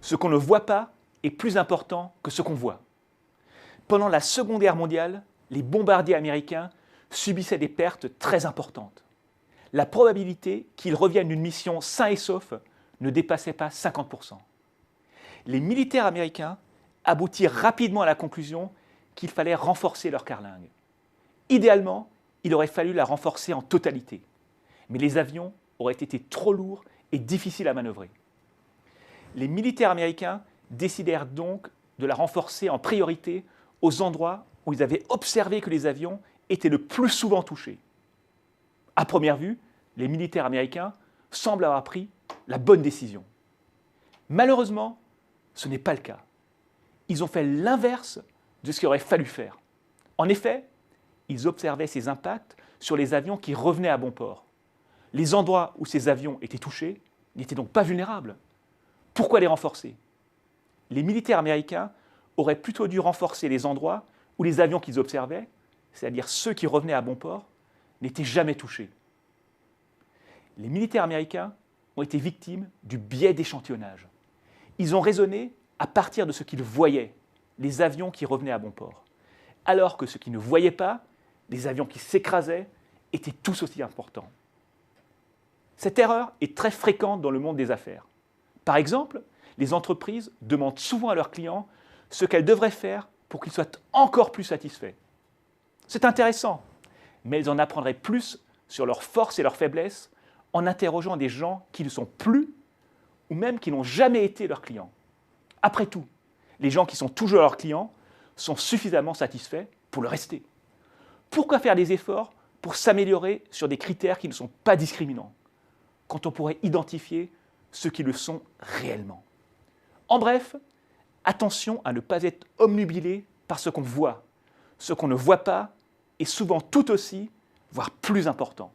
Ce qu'on ne voit pas est plus important que ce qu'on voit. Pendant la Seconde Guerre mondiale, les bombardiers américains subissaient des pertes très importantes. La probabilité qu'ils reviennent d'une mission sains et saufs ne dépassait pas 50%. Les militaires américains aboutirent rapidement à la conclusion qu'il fallait renforcer leur carlingue. Idéalement, il aurait fallu la renforcer en totalité. Mais les avions auraient été trop lourds et difficiles à manœuvrer. Les militaires américains décidèrent donc de la renforcer en priorité aux endroits où ils avaient observé que les avions étaient le plus souvent touchés. À première vue, les militaires américains semblent avoir pris la bonne décision. Malheureusement, ce n'est pas le cas. Ils ont fait l'inverse de ce qu'il aurait fallu faire. En effet, ils observaient ces impacts sur les avions qui revenaient à bon port. Les endroits où ces avions étaient touchés n'étaient donc pas vulnérables. Pourquoi les renforcer? Les militaires américains auraient plutôt dû renforcer les endroits où les avions qu'ils observaient, c'est-à-dire ceux qui revenaient à bon port, n'étaient jamais touchés. Les militaires américains ont été victimes du biais d'échantillonnage. Ils ont raisonné à partir de ce qu'ils voyaient, les avions qui revenaient à bon port, alors que ce qu'ils ne voyaient pas, les avions qui s'écrasaient, étaient tous aussi importants. Cette erreur est très fréquente dans le monde des affaires. Par exemple, les entreprises demandent souvent à leurs clients ce qu'elles devraient faire pour qu'ils soient encore plus satisfaits. C'est intéressant, mais elles en apprendraient plus sur leurs forces et leurs faiblesses en interrogeant des gens qui ne sont plus ou même qui n'ont jamais été leurs clients. Après tout, les gens qui sont toujours leurs clients sont suffisamment satisfaits pour le rester. Pourquoi faire des efforts pour s'améliorer sur des critères qui ne sont pas discriminants, quand on pourrait identifier ceux qui le sont réellement? En bref, attention à ne pas être obnubilé par ce qu'on voit. Ce qu'on ne voit pas est souvent tout aussi, voire plus important.